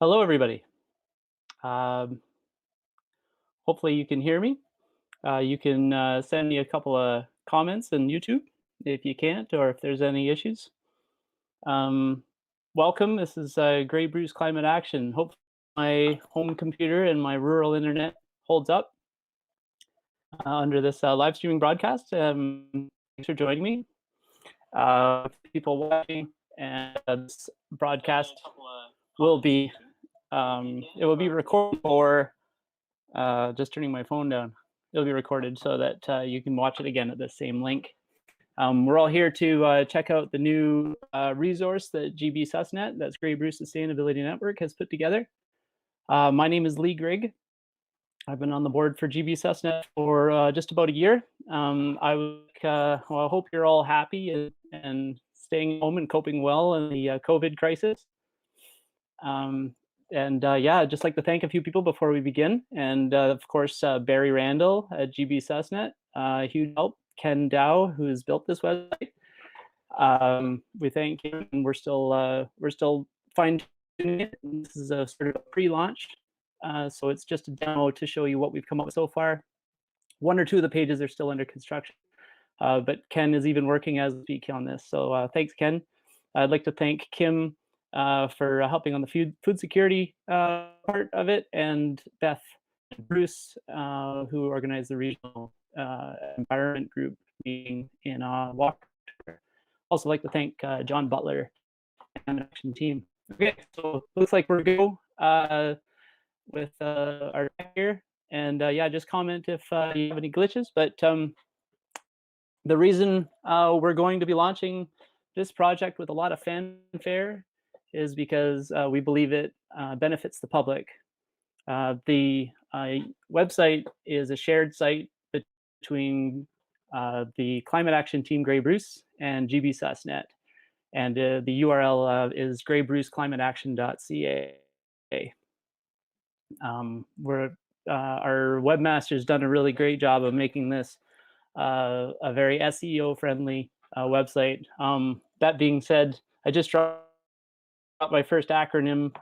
Hello, everybody. Um, Hopefully you can hear me. You can send me a couple of comments in YouTube if you can't, or if there's any issues. Um, Welcome. This is Grey Bruce Climate Action. Hope my home computer and my rural internet holds up under this live streaming broadcast. Thanks for joining me. People watching, and this broadcast will be it will be recorded for just turning my phone down. It'll be recorded so that you can watch it again at the same link. We're all here to check out the new resource that GB SUSNet, that's Grey Bruce Sustainability Network, has put together. My name is Lee Grigg. I've been on the board for GB SUSNet for just about a year. I hope you're all happy and staying home and coping well in the COVID crisis. Yeah, I'd just like to thank a few people before we begin. And of course, Barry Randall at GB SUSNet, huge help. Ken Dow, who has built this website. We thank him, and we're still fine tuning it. This is a sort of a pre-launch, so it's just a demo to show you what we've come up with so far. One or two of the pages are still under construction, but Ken is even working as we speak on this. So thanks, Ken. I'd like to thank Kim for helping on the food security part of it, and Beth and Bruce, who organized the regional environment group meeting in Walker. Also like to thank John Butler and the action team. Okay, so looks like we're go with our tech here, and yeah, just comment if you have any glitches. But the reason we're going to be launching this project with a lot of fanfare is because we believe it benefits the public. The website is a shared site between the Climate Action Team Grey Bruce and GB SUSNet. And the URL is greybruceclimateaction.ca. Our webmaster's done a really great job of making this a very SEO friendly website. That being said, I just dropped my first acronym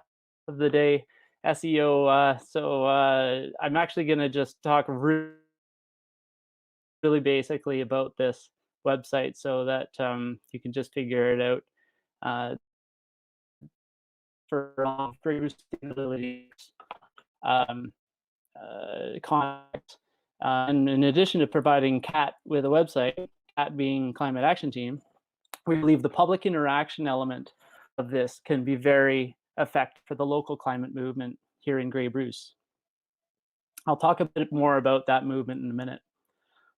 of the day, SEO. So I'm actually going to just talk really basically about this website so that you can just figure it out for sustainability contact. And in addition to providing CAT with a website, CAT being Climate Action Team, we believe the public interaction element of this can be very effective for the local climate movement here in Grey Bruce. I'll talk a bit more about that movement in a minute.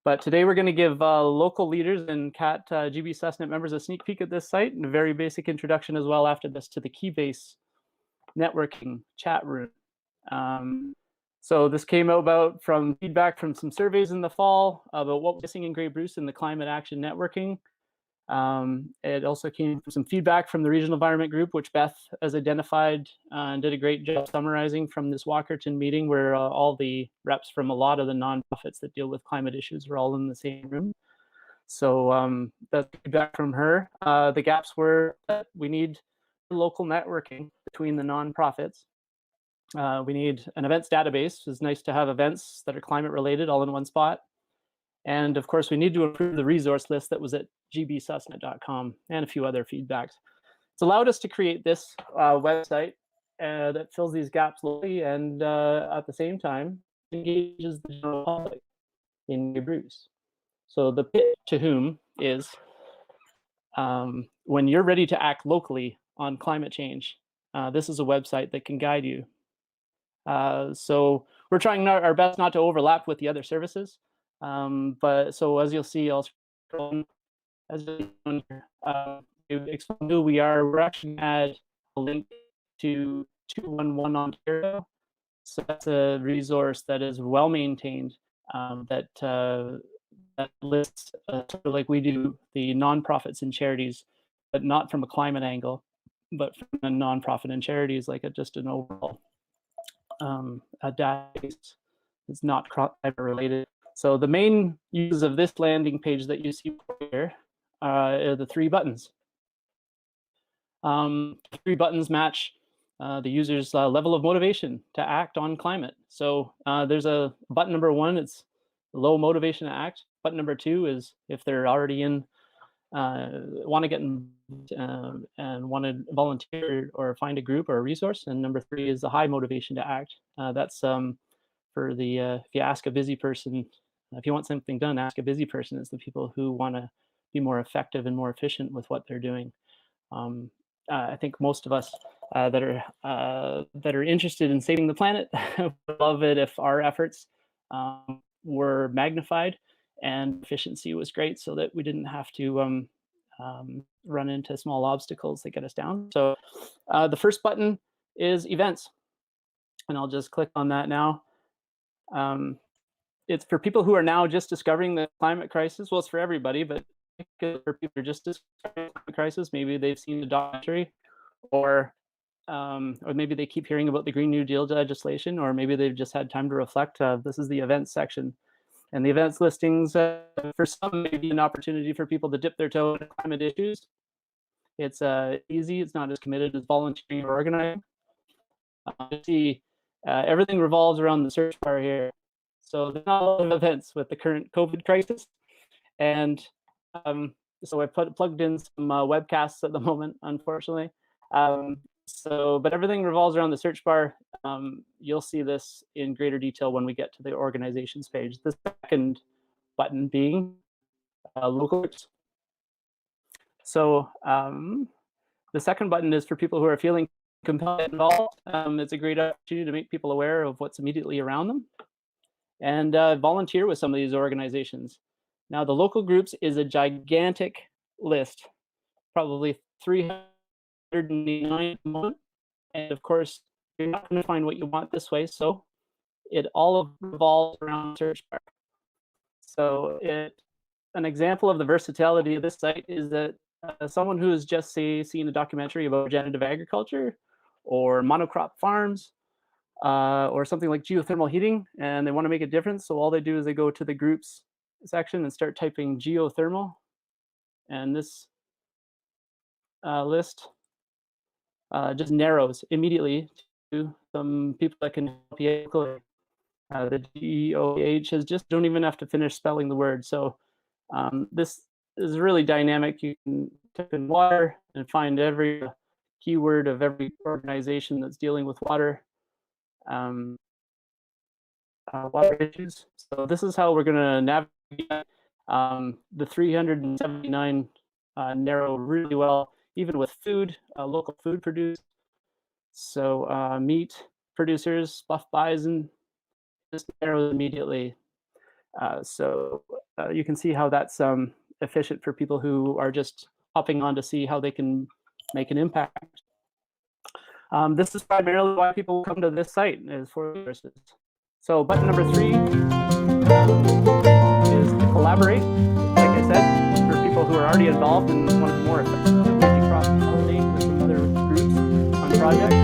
But today we're going to give local leaders and CAT GB SUSNet members a sneak peek at this site and a very basic introduction as well after this to the Keybase networking chat room. So this came about from feedback from some surveys in the fall about what was missing in Grey Bruce in the climate action networking. It also came from some feedback from the regional environment group, which Beth has identified and did a great job summarizing from this Walkerton meeting, where all the reps from a lot of the nonprofits that deal with climate issues were all in the same room. So that's feedback from her. The gaps were that we need local networking between the nonprofits. We need an events database. It's nice to have events that are climate related all in one spot. And of course, we need to improve the resource list that was at gbsusnet.com and a few other feedbacks. It's allowed us to create this website that fills these gaps locally and at the same time engages the general public in Grey Bruce. So the pitch to whom is when you're ready to act locally on climate change, this is a website that can guide you. So we're trying our best not to overlap with the other services. But so as you'll see, I'll scroll as explain who we are. We're actually add a link to 211 Ontario. So that's a resource that is well maintained that lists sort of like we do the nonprofits and charities, but not from a climate angle, but from a nonprofit and charities, like just an overall a database. It's not climate related. So the main use of this landing page that you see here are the three buttons. Three buttons match the user's level of motivation to act on climate. So there's a button number 1, it's low motivation to act. Button number 2 is if they're already in, want to get involved, and want to volunteer or find a group or a resource. And number 3 is the high motivation to act. That's for the, if you ask a busy person, if you want something done, ask a busy person. It's the people who want to be more effective and more efficient with what they're doing. I think most of us that are interested in saving the planet would love it if our efforts were magnified and efficiency was great, so that we didn't have to run into small obstacles that get us down. So the first button is events, and I'll just click on that now. It's for people who are now just discovering the climate crisis. Well, it's for everybody, but for people who are just discovering the climate crisis, maybe they've seen the documentary, or maybe they keep hearing about the Green New Deal legislation, or maybe they've just had time to reflect. This is the events section. And the events listings, for some, may be an opportunity for people to dip their toe into climate issues. It's easy, it's not as committed as volunteering or organizing. You see, everything revolves around the search bar here. So there's not a lot of events with the current COVID crisis. And so I plugged in some webcasts at the moment, unfortunately. But everything revolves around the search bar. You'll see this in greater detail when we get to the organizations page. The second button being local groups. So the second button is for people who are feeling compelled to get involved. It's a great opportunity to make people aware of what's immediately around them and volunteer with some of these organizations. Now, the local groups is a gigantic list, probably 389 at the moment. And of course, you're not going to find what you want this way. So it all revolves around search bar. So an example of the versatility of this site is that someone who has just, say, seen a documentary about regenerative agriculture or monocrop farms, or something like geothermal heating, and they want to make a difference. So all they do is they go to the groups section and start typing geothermal, and this list just narrows immediately to some people that can help you locally. The GEOH has just don't even have to finish spelling the word. So this is really dynamic. You can type in water and find every keyword of every organization that's dealing with water. Water issues. So this is how we're going to navigate. The 379 narrow really well, even with food, local food produced. So meat producers, buff bison, just narrows immediately. So you can see how that's efficient for people who are just hopping on to see how they can make an impact. This is primarily why people come to this site, is for resources. So button number 3 is to collaborate. Like I said, for people who are already involved and want to be more effective, cross-pollinate with some other groups on projects.